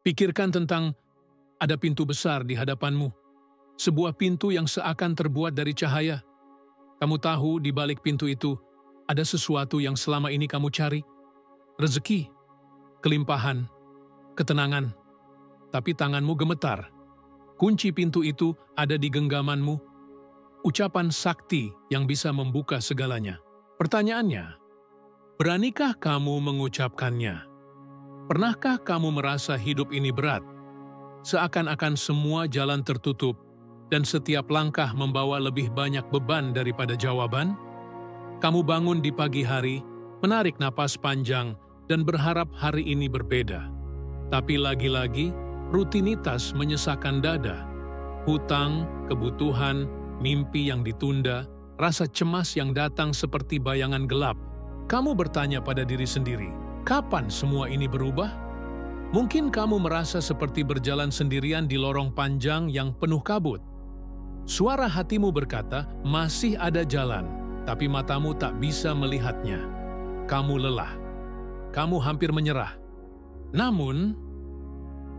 Pikirkan tentang ada pintu besar di hadapanmu, sebuah pintu yang seakan terbuat dari cahaya. Kamu tahu di balik pintu itu ada sesuatu yang selama ini kamu cari, rezeki, kelimpahan, ketenangan. Tapi tanganmu gemetar. Kunci pintu itu ada di genggamanmu, ucapan sakti yang bisa membuka segalanya. Pertanyaannya, beranikah kamu mengucapkannya? Pernahkah kamu merasa hidup ini berat? Seakan-akan semua jalan tertutup dan setiap langkah membawa lebih banyak beban daripada jawaban? Kamu bangun di pagi hari, menarik napas panjang dan berharap hari ini berbeda. Tapi lagi-lagi, rutinitas menyesakkan dada. Hutang, kebutuhan, mimpi yang ditunda, rasa cemas yang datang seperti bayangan gelap. Kamu bertanya pada diri sendiri, kapan semua ini berubah? Mungkin kamu merasa seperti berjalan sendirian di lorong panjang yang penuh kabut. Suara hatimu berkata, masih ada jalan, tapi matamu tak bisa melihatnya. Kamu lelah. Kamu hampir menyerah. Namun,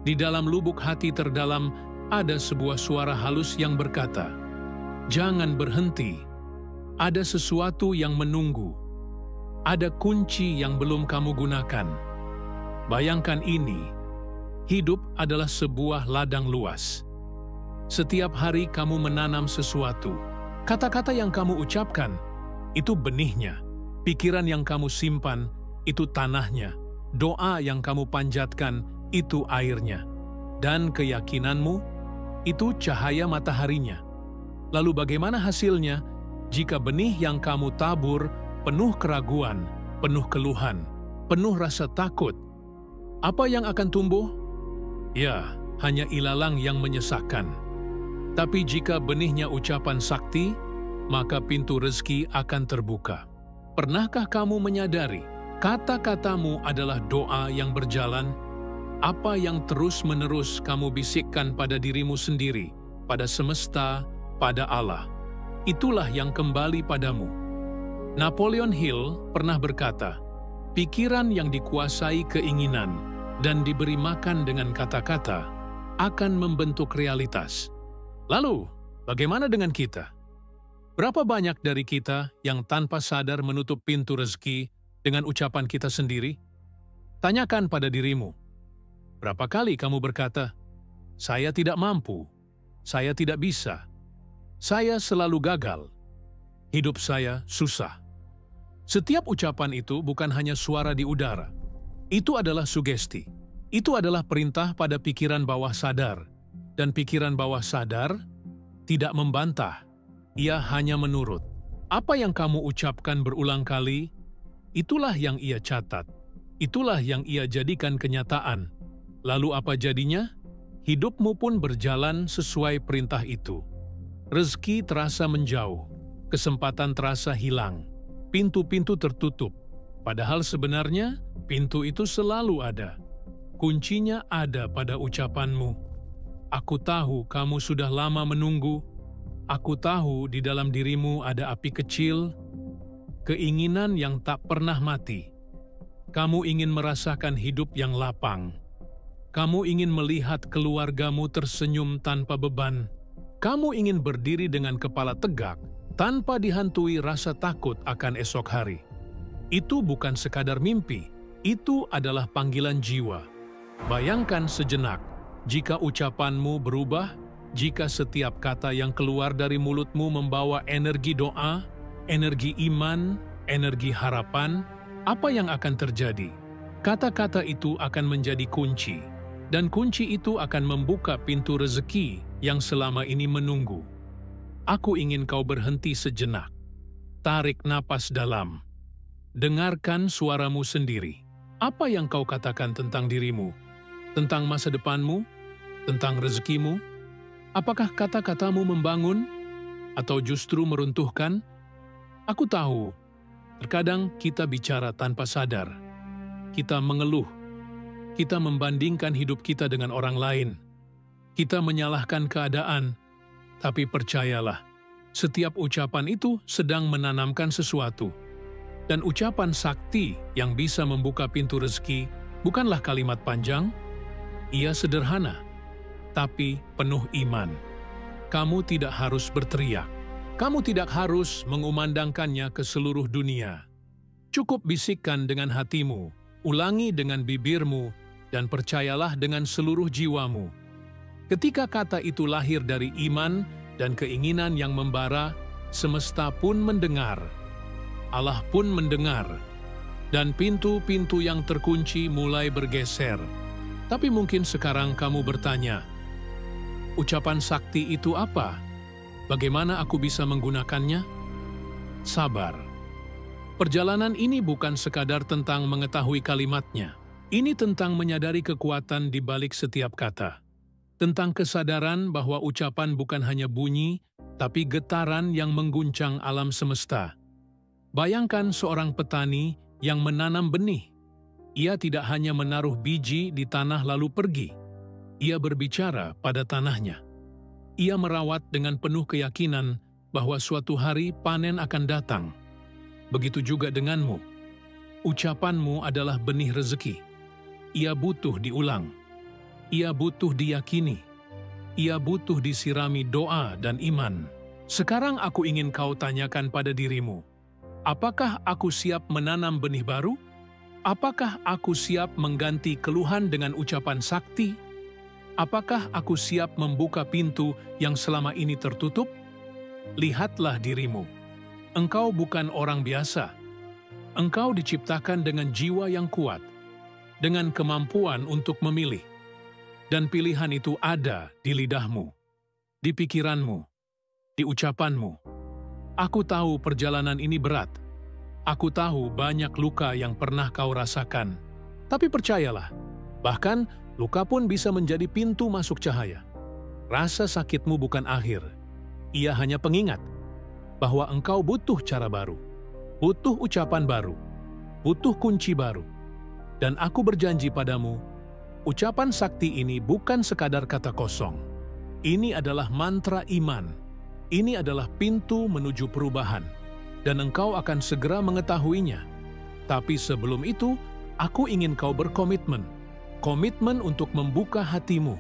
di dalam lubuk hati terdalam ada sebuah suara halus yang berkata, jangan berhenti. Ada sesuatu yang menunggu. Ada kunci yang belum kamu gunakan. Bayangkan ini, hidup adalah sebuah ladang luas. Setiap hari kamu menanam sesuatu. Kata-kata yang kamu ucapkan, itu benihnya. Pikiran yang kamu simpan, itu tanahnya. Doa yang kamu panjatkan, itu airnya. Dan keyakinanmu, itu cahaya mataharinya. Lalu bagaimana hasilnya jika benih yang kamu tabur penuh keraguan, penuh keluhan, penuh rasa takut? Apa yang akan tumbuh? Ya, hanya ilalang yang menyesakkan. Tapi jika benihnya ucapan sakti, maka pintu rezeki akan terbuka. Pernahkah kamu menyadari, kata-katamu adalah doa yang berjalan? Apa yang terus-menerus kamu bisikkan pada dirimu sendiri, pada semesta, pada Allah, itulah yang kembali padamu. Napoleon Hill pernah berkata, pikiran yang dikuasai keinginan dan diberi makan dengan kata-kata akan membentuk realitas. Lalu, bagaimana dengan kita? Berapa banyak dari kita yang tanpa sadar menutup pintu rezeki dengan ucapan kita sendiri? Tanyakan pada dirimu, berapa kali kamu berkata, saya tidak mampu, saya tidak bisa, saya selalu gagal, hidup saya susah. Setiap ucapan itu bukan hanya suara di udara. Itu adalah sugesti. Itu adalah perintah pada pikiran bawah sadar. Dan pikiran bawah sadar tidak membantah. Ia hanya menurut. Apa yang kamu ucapkan berulang kali, itulah yang ia catat. Itulah yang ia jadikan kenyataan. Lalu apa jadinya? Hidupmu pun berjalan sesuai perintah itu. Rezeki terasa menjauh. Kesempatan terasa hilang. Pintu-pintu tertutup, padahal sebenarnya pintu itu selalu ada. Kuncinya ada pada ucapanmu. Aku tahu kamu sudah lama menunggu. Aku tahu di dalam dirimu ada api kecil, keinginan yang tak pernah mati. Kamu ingin merasakan hidup yang lapang. Kamu ingin melihat keluargamu tersenyum tanpa beban. Kamu ingin berdiri dengan kepala tegak, tanpa dihantui rasa takut akan esok hari. Itu bukan sekadar mimpi, itu adalah panggilan jiwa. Bayangkan sejenak, jika ucapanmu berubah, jika setiap kata yang keluar dari mulutmu membawa energi doa, energi iman, energi harapan, apa yang akan terjadi? Kata-kata itu akan menjadi kunci, dan kunci itu akan membuka pintu rezeki yang selama ini menunggu. Aku ingin kau berhenti sejenak. Tarik napas dalam. Dengarkan suaramu sendiri. Apa yang kau katakan tentang dirimu? Tentang masa depanmu? Tentang rezekimu? Apakah kata-katamu membangun? Atau justru meruntuhkan? Aku tahu, terkadang kita bicara tanpa sadar. Kita mengeluh. Kita membandingkan hidup kita dengan orang lain. Kita menyalahkan keadaan. Tapi percayalah, setiap ucapan itu sedang menanamkan sesuatu. Dan ucapan sakti yang bisa membuka pintu rezeki bukanlah kalimat panjang. Ia sederhana, tapi penuh iman. Kamu tidak harus berteriak. Kamu tidak harus mengumandangkannya ke seluruh dunia. Cukup bisikkan dengan hatimu, ulangi dengan bibirmu, dan percayalah dengan seluruh jiwamu. Ketika kata itu lahir dari iman dan keinginan yang membara, semesta pun mendengar. Allah pun mendengar. Dan pintu-pintu yang terkunci mulai bergeser. Tapi mungkin sekarang kamu bertanya, ucapan sakti itu apa? Bagaimana aku bisa menggunakannya? Sabar. Perjalanan ini bukan sekadar tentang mengetahui kalimatnya. Ini tentang menyadari kekuatan di balik setiap kata. Tentang kesadaran bahwa ucapan bukan hanya bunyi, tapi getaran yang mengguncang alam semesta. Bayangkan seorang petani yang menanam benih. Ia tidak hanya menaruh biji di tanah lalu pergi. Ia berbicara pada tanahnya. Ia merawat dengan penuh keyakinan bahwa suatu hari panen akan datang. Begitu juga denganmu. Ucapanmu adalah benih rezeki. Ia butuh diulang. Ia butuh diyakini. Ia butuh disirami doa dan iman. Sekarang aku ingin kau tanyakan pada dirimu, apakah aku siap menanam benih baru? Apakah aku siap mengganti keluhan dengan ucapan sakti? Apakah aku siap membuka pintu yang selama ini tertutup? Lihatlah dirimu. Engkau bukan orang biasa. Engkau diciptakan dengan jiwa yang kuat, dengan kemampuan untuk memilih. Dan pilihan itu ada di lidahmu, di pikiranmu, di ucapanmu. Aku tahu perjalanan ini berat. Aku tahu banyak luka yang pernah kau rasakan. Tapi percayalah, bahkan luka pun bisa menjadi pintu masuk cahaya. Rasa sakitmu bukan akhir. Ia hanya pengingat bahwa engkau butuh cara baru, butuh ucapan baru, butuh kunci baru. Dan aku berjanji padamu, ucapan sakti ini bukan sekadar kata kosong. Ini adalah mantra iman. Ini adalah pintu menuju perubahan. Dan engkau akan segera mengetahuinya. Tapi sebelum itu, aku ingin kau berkomitmen. Komitmen untuk membuka hatimu.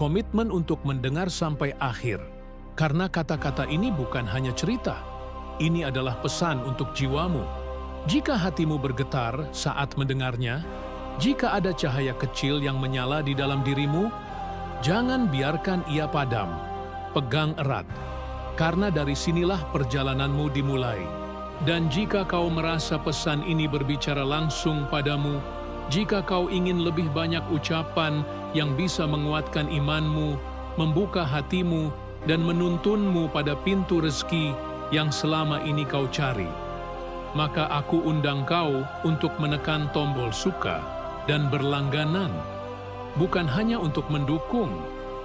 Komitmen untuk mendengar sampai akhir. Karena kata-kata ini bukan hanya cerita. Ini adalah pesan untuk jiwamu. Jika hatimu bergetar saat mendengarnya, jika ada cahaya kecil yang menyala di dalam dirimu, jangan biarkan ia padam. Pegang erat, karena dari sinilah perjalananmu dimulai. Dan jika kau merasa pesan ini berbicara langsung padamu, jika kau ingin lebih banyak ucapan yang bisa menguatkan imanmu, membuka hatimu, dan menuntunmu pada pintu rezeki yang selama ini kau cari, maka aku undang kau untuk menekan tombol suka dan berlangganan, bukan hanya untuk mendukung,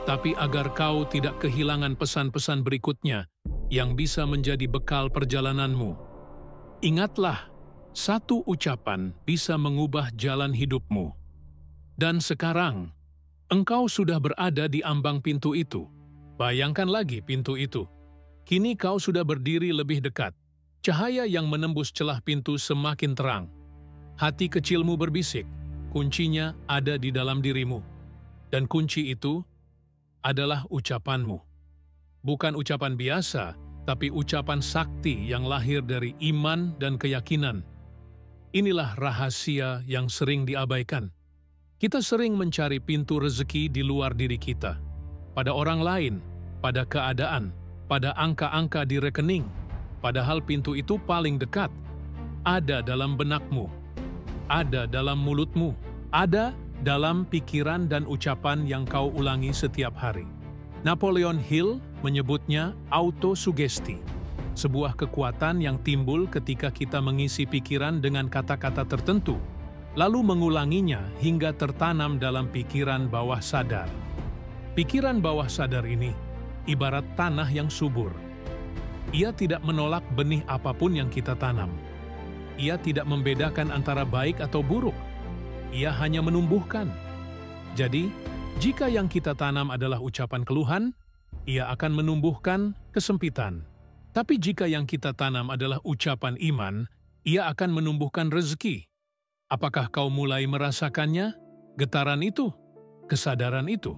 tapi agar kau tidak kehilangan pesan-pesan berikutnya yang bisa menjadi bekal perjalananmu. Ingatlah, satu ucapan bisa mengubah jalan hidupmu. Dan sekarang, engkau sudah berada di ambang pintu itu. Bayangkan lagi pintu itu. Kini kau sudah berdiri lebih dekat. Cahaya yang menembus celah pintu semakin terang. Hati kecilmu berbisik. Kuncinya ada di dalam dirimu. Dan kunci itu adalah ucapanmu. Bukan ucapan biasa, tapi ucapan sakti yang lahir dari iman dan keyakinan. Inilah rahasia yang sering diabaikan. Kita sering mencari pintu rezeki di luar diri kita. Pada orang lain, pada keadaan, pada angka-angka di rekening. Padahal pintu itu paling dekat. Ada dalam benakmu. Ada dalam mulutmu, ada dalam pikiran dan ucapan yang kau ulangi setiap hari. Napoleon Hill menyebutnya autosugesti, sebuah kekuatan yang timbul ketika kita mengisi pikiran dengan kata-kata tertentu, lalu mengulanginya hingga tertanam dalam pikiran bawah sadar. Pikiran bawah sadar ini ibarat tanah yang subur. Ia tidak menolak benih apapun yang kita tanam. Ia tidak membedakan antara baik atau buruk. Ia hanya menumbuhkan. Jadi, jika yang kita tanam adalah ucapan keluhan, ia akan menumbuhkan kesempitan. Tapi jika yang kita tanam adalah ucapan iman, ia akan menumbuhkan rezeki. Apakah kau mulai merasakannya? Getaran itu? kesadaran itu,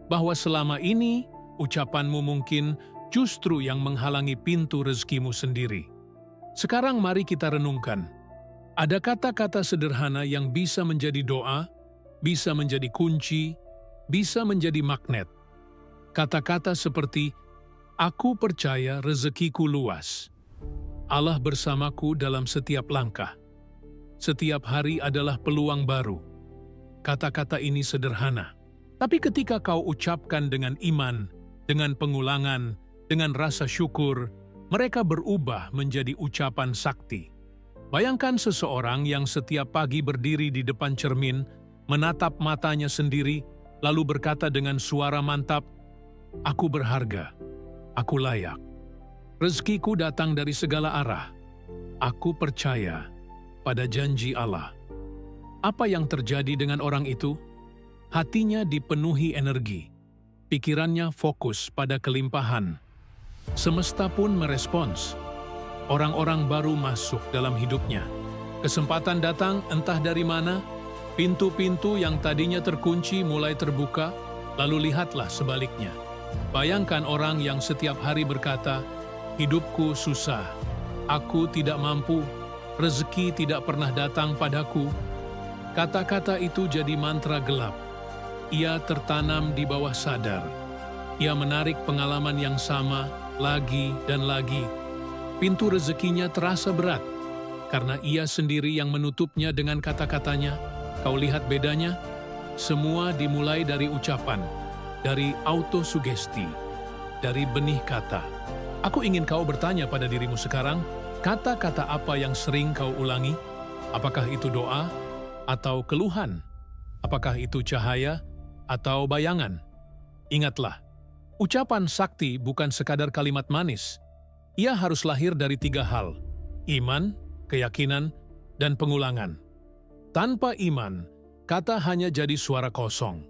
bahwa selama ini ucapanmu mungkin justru yang menghalangi pintu rezekimu sendiri. Sekarang mari kita renungkan. Ada kata-kata sederhana yang bisa menjadi doa, bisa menjadi kunci, bisa menjadi magnet. Kata-kata seperti, "Aku percaya rezekiku luas. Allah bersamaku dalam setiap langkah. Setiap hari adalah peluang baru." Kata-kata ini sederhana. Tapi ketika kau ucapkan dengan iman, dengan pengulangan, dengan rasa syukur, mereka berubah menjadi ucapan sakti. Bayangkan seseorang yang setiap pagi berdiri di depan cermin, menatap matanya sendiri, lalu berkata dengan suara mantap, "Aku berharga, aku layak. Rezekiku datang dari segala arah. Aku percaya pada janji Allah." Apa yang terjadi dengan orang itu? Hatinya dipenuhi energi, pikirannya fokus pada kelimpahan. Semesta pun merespons. Orang-orang baru masuk dalam hidupnya. Kesempatan datang entah dari mana, pintu-pintu yang tadinya terkunci mulai terbuka, lalu lihatlah sebaliknya. Bayangkan orang yang setiap hari berkata, "Hidupku susah, aku tidak mampu, rezeki tidak pernah datang padaku." Kata-kata itu jadi mantra gelap. Ia tertanam di bawah sadar. Ia menarik pengalaman yang sama lagi dan lagi. Pintu rezekinya terasa berat, karena ia sendiri yang menutupnya dengan kata-katanya. Kau lihat bedanya? Semua dimulai dari ucapan, dari autosugesti, dari benih kata. Aku ingin kau bertanya pada dirimu sekarang, kata-kata apa yang sering kau ulangi? Apakah itu doa atau keluhan? Apakah itu cahaya atau bayangan? Ingatlah, ucapan sakti bukan sekadar kalimat manis. Ia harus lahir dari 3 hal: iman, keyakinan, dan pengulangan. Tanpa iman, kata hanya jadi suara kosong.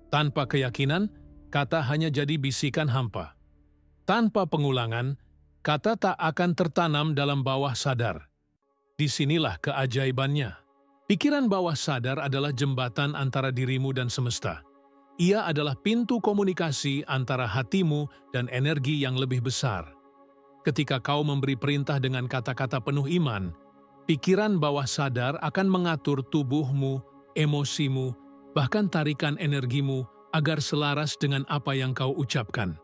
Tanpa keyakinan, kata hanya jadi bisikan hampa. Tanpa pengulangan, kata tak akan tertanam dalam bawah sadar. Disinilah keajaibannya. Pikiran bawah sadar adalah jembatan antara dirimu dan semesta. Ia adalah pintu komunikasi antara hatimu dan energi yang lebih besar. Ketika kau memberi perintah dengan kata-kata penuh iman, pikiran bawah sadar akan mengatur tubuhmu, emosimu, bahkan tarikan energimu agar selaras dengan apa yang kau ucapkan.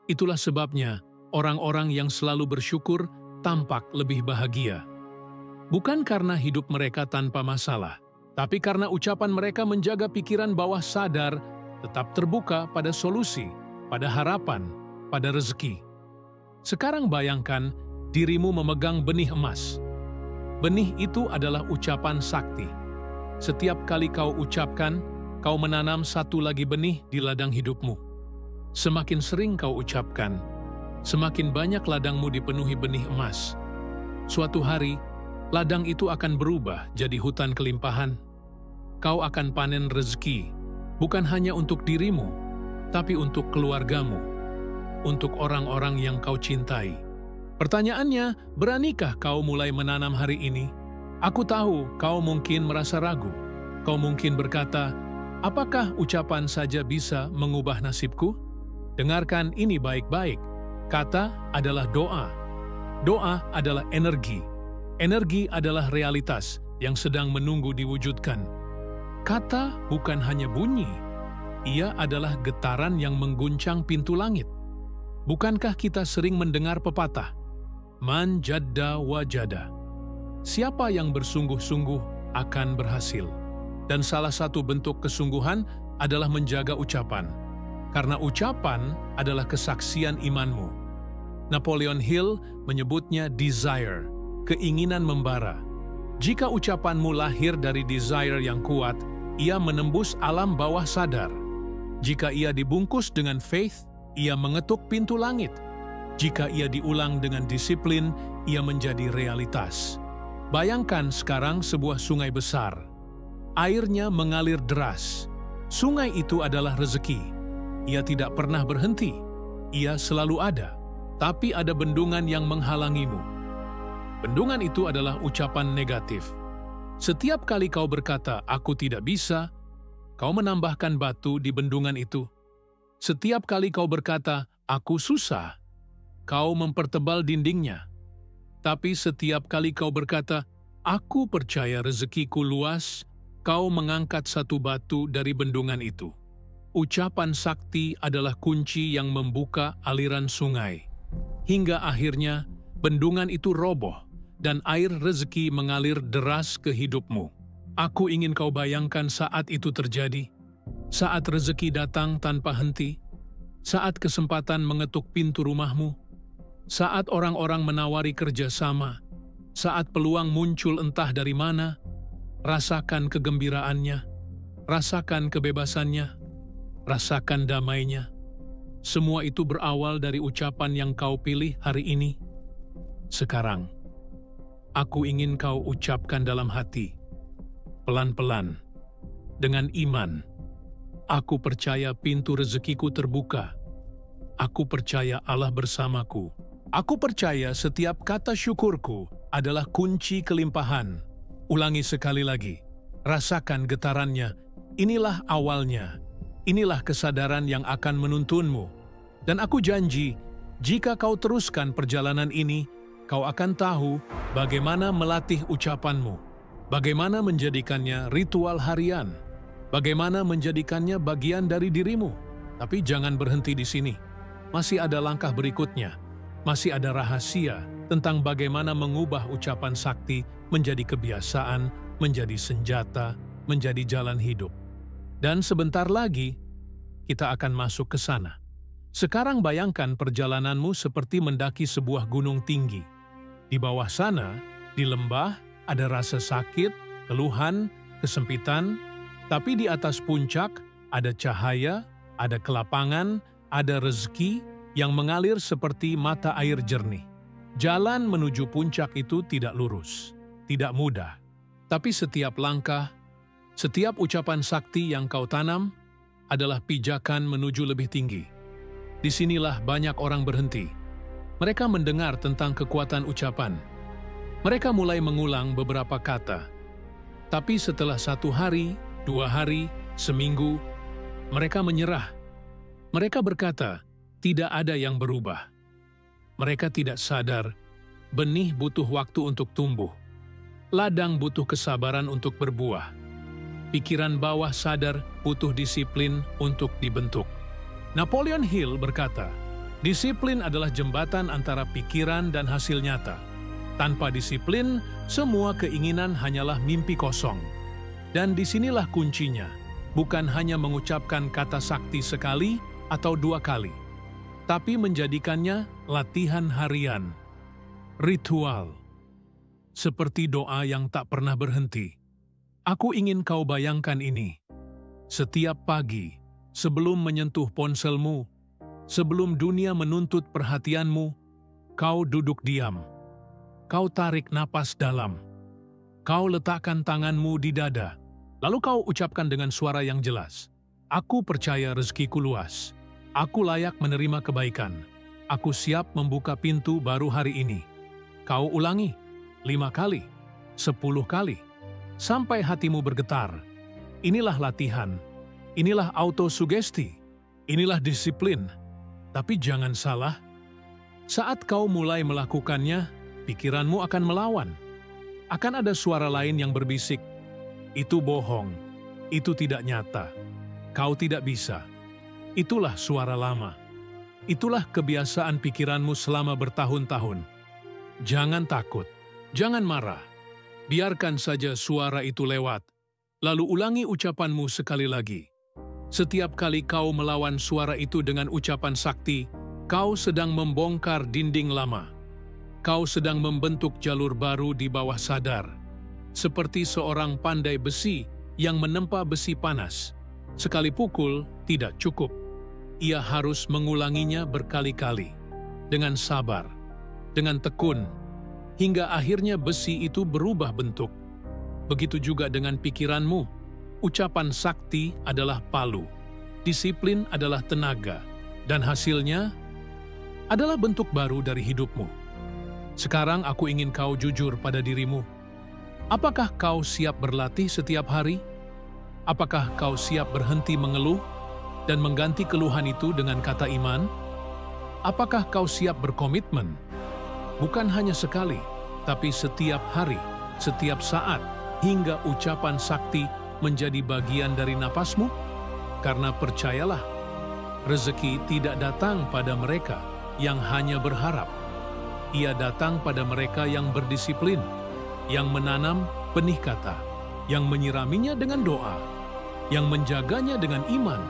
Itulah sebabnya orang-orang yang selalu bersyukur tampak lebih bahagia. Bukan karena hidup mereka tanpa masalah, tapi karena ucapan mereka menjaga pikiran bawah sadar tetap terbuka pada solusi, pada harapan, pada rezeki. Sekarang bayangkan dirimu memegang benih emas. Benih itu adalah ucapan sakti. Setiap kali kau ucapkan, kau menanam satu lagi benih di ladang hidupmu. Semakin sering kau ucapkan, semakin banyak ladangmu dipenuhi benih emas. Suatu hari, ladang itu akan berubah jadi hutan kelimpahan. Kau akan panen rezeki, bukan hanya untuk dirimu, tapi untuk keluargamu, untuk orang-orang yang kau cintai. Pertanyaannya, beranikah kau mulai menanam hari ini? Aku tahu kau mungkin merasa ragu. Kau mungkin berkata, apakah ucapan saja bisa mengubah nasibku? Dengarkan ini baik-baik. Kata adalah doa. Doa adalah energi. Energi adalah realitas yang sedang menunggu diwujudkan. Kata bukan hanya bunyi, ia adalah getaran yang mengguncang pintu langit. Bukankah kita sering mendengar pepatah, "Man jadda wajada." Siapa yang bersungguh-sungguh akan berhasil. Dan salah satu bentuk kesungguhan adalah menjaga ucapan. Karena ucapan adalah kesaksian imanmu. Napoleon Hill menyebutnya desire, keinginan membara. Jika ucapanmu lahir dari desire yang kuat, ia menembus alam bawah sadar. Jika ia dibungkus dengan faith, ia mengetuk pintu langit. Jika ia diulang dengan disiplin, ia menjadi realitas. Bayangkan sekarang sebuah sungai besar. Airnya mengalir deras. Sungai itu adalah rezeki. Ia tidak pernah berhenti. Ia selalu ada. Tapi ada bendungan yang menghalangimu. Bendungan itu adalah ucapan negatif. Setiap kali kau berkata, "Aku tidak bisa," kau menambahkan batu di bendungan itu. Setiap kali kau berkata, "Aku susah," kau mempertebal dindingnya. Tapi setiap kali kau berkata, "Aku percaya rezekiku luas," kau mengangkat satu batu dari bendungan itu. Ucapan sakti adalah kunci yang membuka aliran sungai. Hingga akhirnya, bendungan itu roboh dan air rezeki mengalir deras ke hidupmu. Aku ingin kau bayangkan saat itu terjadi. Saat rezeki datang tanpa henti, saat kesempatan mengetuk pintu rumahmu, saat orang-orang menawari kerjasama, saat peluang muncul entah dari mana, rasakan kegembiraannya, rasakan kebebasannya, rasakan damainya. Semua itu berawal dari ucapan yang kau pilih hari ini. Sekarang, aku ingin kau ucapkan dalam hati, pelan-pelan, dengan iman. Aku percaya pintu rezekiku terbuka. Aku percaya Allah bersamaku. Aku percaya setiap kata syukurku adalah kunci kelimpahan. Ulangi sekali lagi. Rasakan getarannya. Inilah awalnya. Inilah kesadaran yang akan menuntunmu. Dan aku janji, jika kau teruskan perjalanan ini, kau akan tahu bagaimana melatih ucapanmu, bagaimana menjadikannya ritual harian, bagaimana menjadikannya bagian dari dirimu. Tapi jangan berhenti di sini. Masih ada langkah berikutnya. Masih ada rahasia tentang bagaimana mengubah ucapan sakti menjadi kebiasaan, menjadi senjata, menjadi jalan hidup. Dan sebentar lagi, kita akan masuk ke sana. Sekarang bayangkan perjalananmu seperti mendaki sebuah gunung tinggi. Di bawah sana, di lembah, ada rasa sakit, keluhan, kesempitan, tapi di atas puncak ada cahaya, ada kelapangan, ada rezeki yang mengalir seperti mata air jernih. Jalan menuju puncak itu tidak lurus, tidak mudah. Tapi setiap langkah, setiap ucapan sakti yang kau tanam adalah pijakan menuju lebih tinggi. Disinilah banyak orang berhenti. Mereka mendengar tentang kekuatan ucapan. Mereka mulai mengulang beberapa kata. Tapi setelah 1 hari, 2 hari, seminggu, mereka menyerah. Mereka berkata, tidak ada yang berubah. Mereka tidak sadar, benih butuh waktu untuk tumbuh. Ladang butuh kesabaran untuk berbuah. Pikiran bawah sadar butuh disiplin untuk dibentuk. Napoleon Hill berkata, disiplin adalah jembatan antara pikiran dan hasil nyata. Tanpa disiplin, semua keinginan hanyalah mimpi kosong. Dan disinilah kuncinya, bukan hanya mengucapkan kata sakti sekali atau 2 kali, tapi menjadikannya latihan harian, ritual, seperti doa yang tak pernah berhenti. Aku ingin kau bayangkan ini. Setiap pagi, sebelum menyentuh ponselmu, sebelum dunia menuntut perhatianmu, kau duduk diam. Kau tarik napas dalam. Kau letakkan tanganmu di dada. Lalu kau ucapkan dengan suara yang jelas, "Aku percaya rezekiku luas. Aku layak menerima kebaikan. Aku siap membuka pintu baru hari ini." Kau ulangi 5 kali, 10 kali, sampai hatimu bergetar. Inilah latihan. Inilah autosugesti, inilah disiplin. Tapi jangan salah, saat kau mulai melakukannya, pikiranmu akan melawan. Akan ada suara lain yang berbisik, itu bohong, itu tidak nyata, kau tidak bisa. Itulah suara lama. Itulah kebiasaan pikiranmu selama bertahun-tahun. Jangan takut, jangan marah. Biarkan saja suara itu lewat, lalu ulangi ucapanmu sekali lagi. Setiap kali kau melawan suara itu dengan ucapan sakti, kau sedang membongkar dinding lama. Kau sedang membentuk jalur baru di bawah sadar. Seperti seorang pandai besi yang menempa besi panas. Sekali pukul tidak cukup. Ia harus mengulanginya berkali-kali. Dengan sabar, dengan tekun, hingga akhirnya besi itu berubah bentuk. Begitu juga dengan pikiranmu. Ucapan sakti adalah palu, disiplin adalah tenaga, dan hasilnya adalah bentuk baru dari hidupmu. Sekarang aku ingin kau jujur pada dirimu. Apakah kau siap berlatih setiap hari? Apakah kau siap berhenti mengeluh dan mengganti keluhan itu dengan kata iman? Apakah kau siap berkomitmen? Bukan hanya sekali, tapi setiap hari, setiap saat, hingga ucapan sakti menjadi bagian dari napasmu? Karena percayalah, rezeki tidak datang pada mereka yang hanya berharap. Ia datang pada mereka yang berdisiplin, yang menanam benih kata, yang menyiraminya dengan doa, yang menjaganya dengan iman.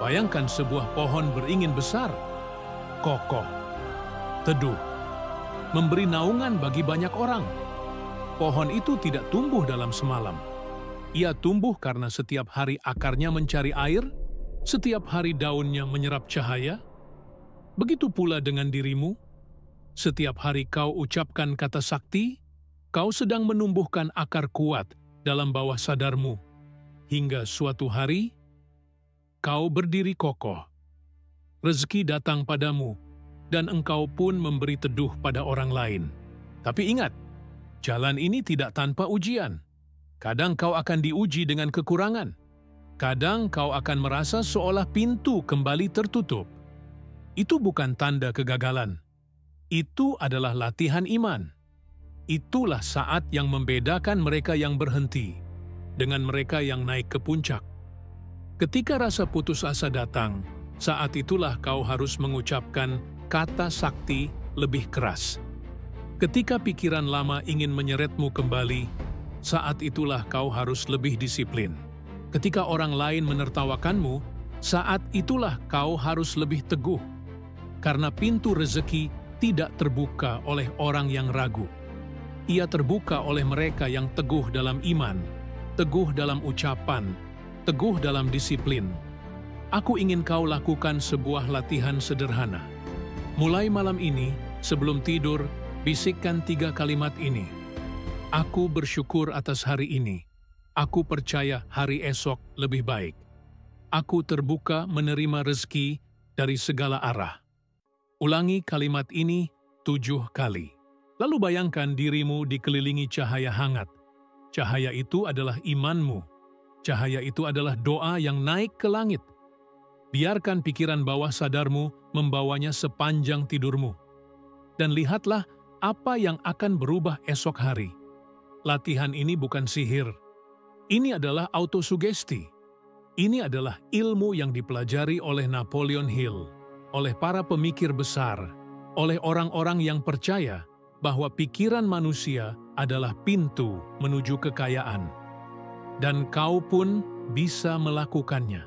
Bayangkan sebuah pohon beringin besar, kokoh, teduh, memberi naungan bagi banyak orang. Pohon itu tidak tumbuh dalam semalam. Ia tumbuh karena setiap hari akarnya mencari air, setiap hari daunnya menyerap cahaya. Begitu pula dengan dirimu. Setiap hari kau ucapkan kata sakti, kau sedang menumbuhkan akar kuat dalam bawah sadarmu. Hingga suatu hari, kau berdiri kokoh. Rezeki datang padamu, dan engkau pun memberi teduh pada orang lain. Tapi ingat, jalan ini tidak tanpa ujian. Kadang kau akan diuji dengan kekurangan. Kadang kau akan merasa seolah pintu kembali tertutup. Itu bukan tanda kegagalan. Itu adalah latihan iman. Itulah saat yang membedakan mereka yang berhenti dengan mereka yang naik ke puncak. Ketika rasa putus asa datang, saat itulah kau harus mengucapkan kata sakti lebih keras. Ketika pikiran lama ingin menyeretmu kembali, saat itulah kau harus lebih disiplin. Ketika orang lain menertawakanmu, saat itulah kau harus lebih teguh. Karena pintu rezeki tidak terbuka oleh orang yang ragu. Ia terbuka oleh mereka yang teguh dalam iman, teguh dalam ucapan, teguh dalam disiplin. Aku ingin kau lakukan sebuah latihan sederhana. Mulai malam ini, sebelum tidur, bisikkan 3 kalimat ini. Aku bersyukur atas hari ini. Aku percaya hari esok lebih baik. Aku terbuka menerima rezeki dari segala arah. Ulangi kalimat ini 7 kali. Lalu bayangkan dirimu dikelilingi cahaya hangat. Cahaya itu adalah imanmu. Cahaya itu adalah doa yang naik ke langit. Biarkan pikiran bawah sadarmu membawanya sepanjang tidurmu. Dan lihatlah apa yang akan berubah esok hari. Latihan ini bukan sihir. Ini adalah autosugesti. Ini adalah ilmu yang dipelajari oleh Napoleon Hill, oleh para pemikir besar, oleh orang-orang yang percaya bahwa pikiran manusia adalah pintu menuju kekayaan. Dan kau pun bisa melakukannya.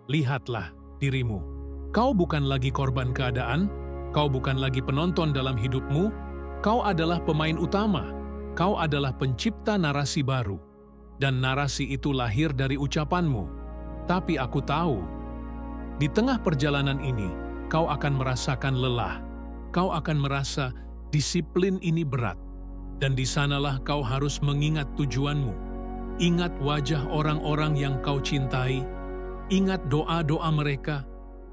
Lihatlah dirimu. Kau bukan lagi korban keadaan, kau bukan lagi penonton dalam hidupmu, kau adalah pemain utama, kau adalah pencipta narasi baru. Dan narasi itu lahir dari ucapanmu. Tapi aku tahu, di tengah perjalanan ini, kau akan merasakan lelah, kau akan merasa disiplin ini berat, dan di sanalah kau harus mengingat tujuanmu. Ingat wajah orang-orang yang kau cintai, ingat doa-doa mereka,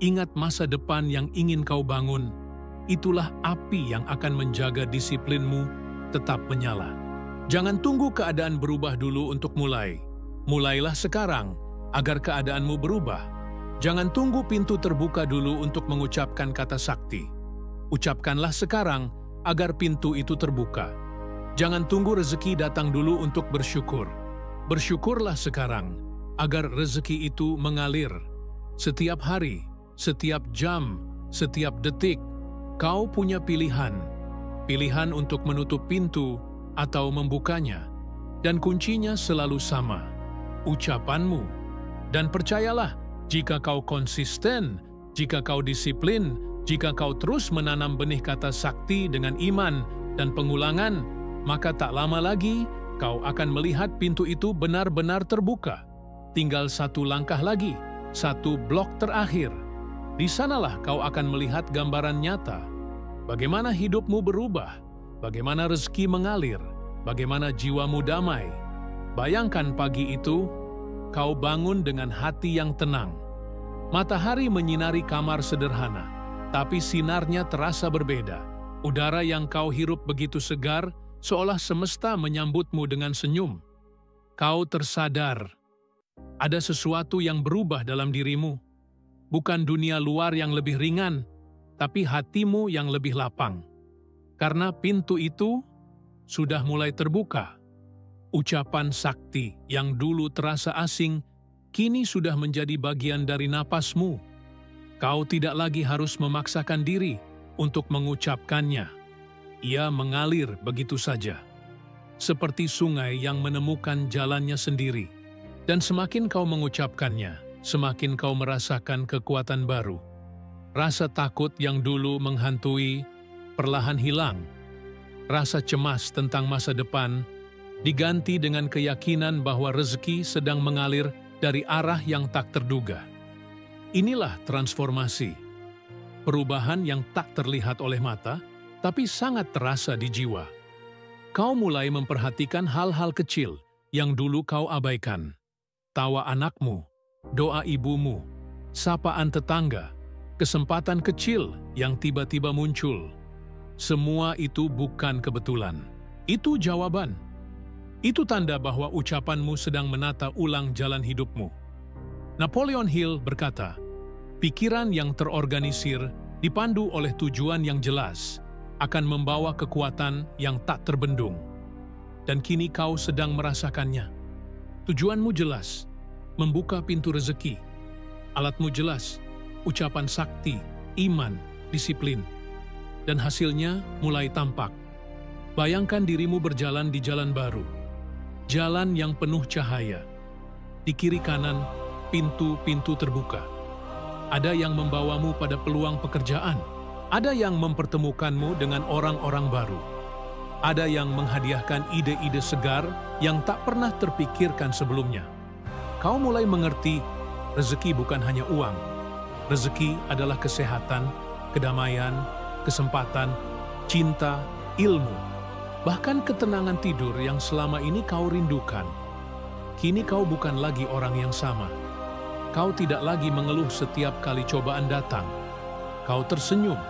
ingat masa depan yang ingin kau bangun. Itulah api yang akan menjaga disiplinmu tetap menyala. Jangan tunggu keadaan berubah dulu untuk mulai. Mulailah sekarang agar keadaanmu berubah. Jangan tunggu pintu terbuka dulu untuk mengucapkan kata sakti. Ucapkanlah sekarang agar pintu itu terbuka. Jangan tunggu rezeki datang dulu untuk bersyukur. Bersyukurlah sekarang agar rezeki itu mengalir. Setiap hari, setiap jam, setiap detik, kau punya pilihan. Pilihan untuk menutup pintu atau membukanya. Dan kuncinya selalu sama, ucapanmu. Dan percayalah, jika kau konsisten, jika kau disiplin, jika kau terus menanam benih kata sakti dengan iman dan pengulangan, maka tak lama lagi kau akan melihat pintu itu benar-benar terbuka. Tinggal 1 langkah lagi, 1 blok terakhir. Di sanalah kau akan melihat gambaran nyata. Bagaimana hidupmu berubah, bagaimana rezeki mengalir, bagaimana jiwamu damai. Bayangkan pagi itu, kau bangun dengan hati yang tenang. Matahari menyinari kamar sederhana, tapi sinarnya terasa berbeda. Udara yang kau hirup begitu segar, seolah semesta menyambutmu dengan senyum. Kau tersadar Ada sesuatu yang berubah dalam dirimu. Bukan dunia luar yang lebih ringan, tapi hatimu yang lebih lapang. Karena pintu itu sudah mulai terbuka. Ucapan sakti yang dulu terasa asing, kini sudah menjadi bagian dari napasmu. Kau tidak lagi harus memaksakan diri untuk mengucapkannya. Ia mengalir begitu saja, seperti sungai yang menemukan jalannya sendiri. Dan semakin kau mengucapkannya, semakin kau merasakan kekuatan baru. Rasa takut yang dulu menghantui perlahan hilang. Rasa cemas tentang masa depan diganti dengan keyakinan bahwa rezeki sedang mengalir dari arah yang tak terduga. Inilah transformasi. Perubahan yang tak terlihat oleh mata, tapi sangat terasa di jiwa. Kau mulai memperhatikan hal-hal kecil yang dulu kau abaikan. Tawa anakmu, doa ibumu, sapaan tetangga, kesempatan kecil yang tiba-tiba muncul. Semua itu bukan kebetulan. Itu jawaban. Itu tanda bahwa ucapanmu sedang menata ulang jalan hidupmu. Napoleon Hill berkata, pikiran yang terorganisir, dipandu oleh tujuan yang jelas, akan membawa kekuatan yang tak terbendung. Dan kini kau sedang merasakannya. Tujuanmu jelas, membuka pintu rezeki. Alatmu jelas, ucapan sakti, iman, disiplin. Dan hasilnya mulai tampak. Bayangkan dirimu berjalan di jalan baru. Jalan yang penuh cahaya. Di kiri kanan, pintu-pintu terbuka. Ada yang membawamu pada peluang pekerjaan. Ada yang mempertemukanmu dengan orang-orang baru. Ada yang menghadiahkan ide-ide segar yang tak pernah terpikirkan sebelumnya. Kau mulai mengerti, rezeki bukan hanya uang. Rezeki adalah kesehatan, kedamaian, kesempatan, cinta, ilmu. Bahkan ketenangan tidur yang selama ini kau rindukan. Kini kau bukan lagi orang yang sama. Kau tidak lagi mengeluh setiap kali cobaan datang. Kau tersenyum,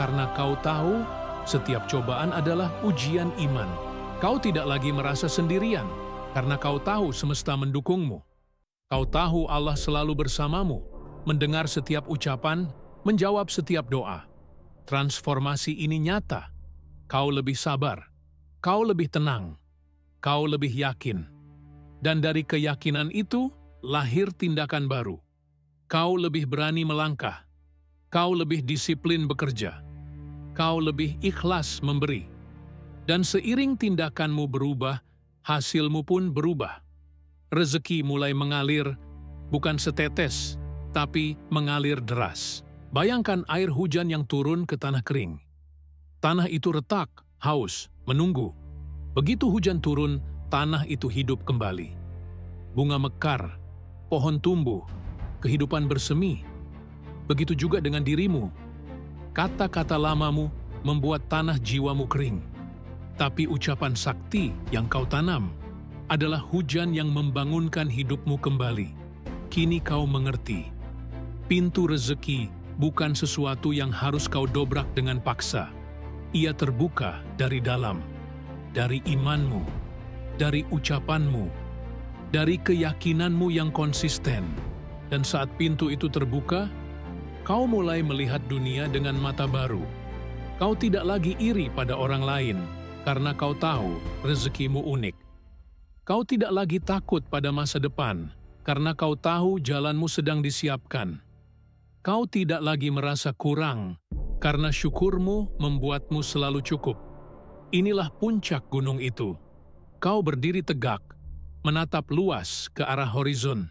karena kau tahu setiap cobaan adalah ujian iman. Kau tidak lagi merasa sendirian, karena kau tahu semesta mendukungmu. Kau tahu Allah selalu bersamamu, mendengar setiap ucapan, menjawab setiap doa. Transformasi ini nyata. Kau lebih sabar. Kau lebih tenang, kau lebih yakin. Dan dari keyakinan itu, lahir tindakan baru. Kau lebih berani melangkah. Kau lebih disiplin bekerja. Kau lebih ikhlas memberi. Dan seiring tindakanmu berubah, hasilmu pun berubah. Rezeki mulai mengalir, bukan setetes, tapi mengalir deras. Bayangkan air hujan yang turun ke tanah kering. Tanah itu retak, haus, menunggu. Begitu hujan turun, tanah itu hidup kembali. Bunga mekar, pohon tumbuh, kehidupan bersemi. Begitu juga dengan dirimu. Kata-kata lamamu membuat tanah jiwamu kering. Tapi ucapan sakti yang kau tanam adalah hujan yang membangunkan hidupmu kembali. Kini kau mengerti. Pintu rezeki bukan sesuatu yang harus kau dobrak dengan paksa. Ia terbuka dari dalam, dari imanmu, dari ucapanmu, dari keyakinanmu yang konsisten. Dan saat pintu itu terbuka, kau mulai melihat dunia dengan mata baru. Kau tidak lagi iri pada orang lain, karena kau tahu rezekimu unik. Kau tidak lagi takut pada masa depan, karena kau tahu jalanmu sedang disiapkan. Kau tidak lagi merasa kurang, karena syukurmu membuatmu selalu cukup. Inilah puncak gunung itu. Kau berdiri tegak, menatap luas ke arah horizon.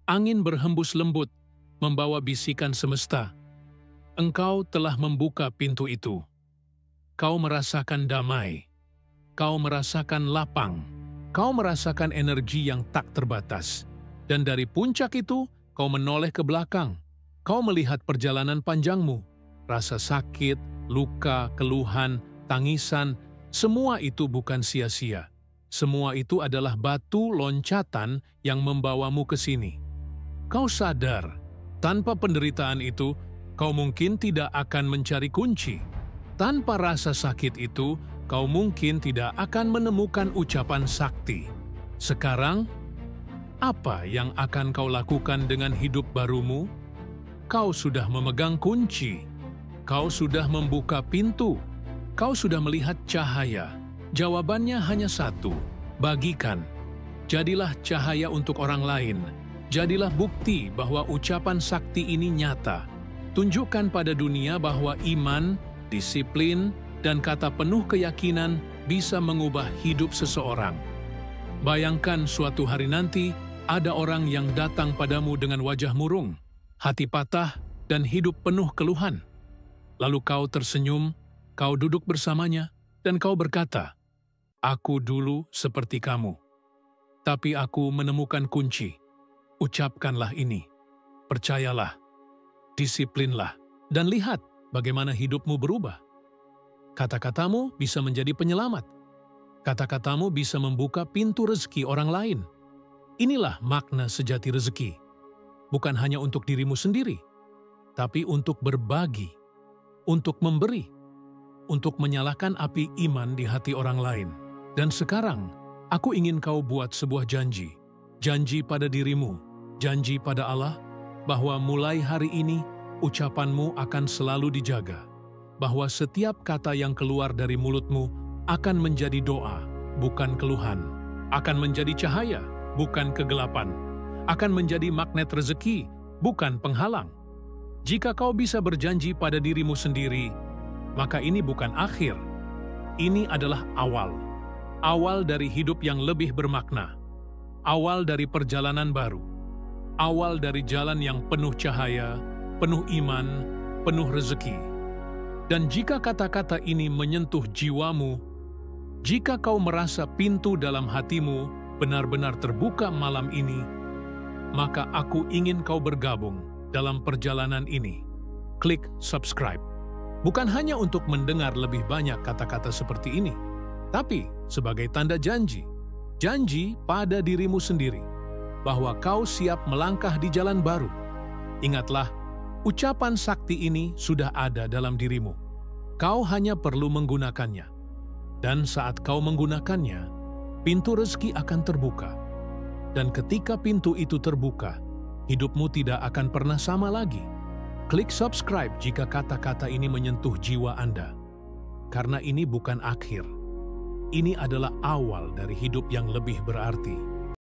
Angin berhembus lembut, membawa bisikan semesta. Engkau telah membuka pintu itu. Kau merasakan damai. Kau merasakan lapang. Kau merasakan energi yang tak terbatas. Dan dari puncak itu, kau menoleh ke belakang. Kau melihat perjalanan panjangmu. Rasa sakit, luka, keluhan, tangisan, semua itu bukan sia-sia. Semua itu adalah batu loncatan yang membawamu ke sini. Kau sadar, tanpa penderitaan itu, kau mungkin tidak akan mencari kunci. Tanpa rasa sakit itu, kau mungkin tidak akan menemukan ucapan sakti. Sekarang, Apa yang akan kau lakukan dengan hidup barumu? Kau sudah memegang kunci. Kau sudah membuka pintu. Kau sudah melihat cahaya. Jawabannya hanya satu, bagikan. Jadilah cahaya untuk orang lain. Jadilah bukti bahwa ucapan sakti ini nyata. Tunjukkan pada dunia bahwa iman, disiplin, dan kata penuh keyakinan bisa mengubah hidup seseorang. Bayangkan suatu hari nanti, ada orang yang datang padamu dengan wajah murung, hati patah, dan hidup penuh keluhan. Lalu kau tersenyum, kau duduk bersamanya, dan kau berkata, "Aku dulu seperti kamu, tapi aku menemukan kunci. Ucapkanlah ini, percayalah, disiplinlah, dan lihat bagaimana hidupmu berubah." Kata-katamu bisa menjadi penyelamat. Kata-katamu bisa membuka pintu rezeki orang lain. Inilah makna sejati rezeki. Bukan hanya untuk dirimu sendiri, tapi untuk berbagi, untuk memberi, untuk menyalakan api iman di hati orang lain. Dan sekarang, aku ingin kau buat sebuah janji. Janji pada dirimu, janji pada Allah, bahwa mulai hari ini, ucapanmu akan selalu dijaga. Bahwa setiap kata yang keluar dari mulutmu akan menjadi doa, bukan keluhan. Akan menjadi cahaya, bukan kegelapan. Akan menjadi magnet rezeki, bukan penghalang. Jika kau bisa berjanji pada dirimu sendiri, maka ini bukan akhir. Ini adalah awal. Awal dari hidup yang lebih bermakna. Awal dari perjalanan baru. Awal dari jalan yang penuh cahaya, penuh iman, penuh rezeki. Dan jika kata-kata ini menyentuh jiwamu, jika kau merasa pintu dalam hatimu benar-benar terbuka malam ini, maka aku ingin kau bergabung dalam perjalanan ini. Klik subscribe. Bukan hanya untuk mendengar lebih banyak kata-kata seperti ini, tapi sebagai tanda janji. Janji pada dirimu sendiri, bahwa kau siap melangkah di jalan baru. Ingatlah, ucapan sakti ini sudah ada dalam dirimu. Kau hanya perlu menggunakannya. Dan saat kau menggunakannya, pintu rezeki akan terbuka. Dan ketika pintu itu terbuka, hidupmu tidak akan pernah sama lagi. Klik subscribe jika kata-kata ini menyentuh jiwa Anda. Karena ini bukan akhir. Ini adalah awal dari hidup yang lebih berarti.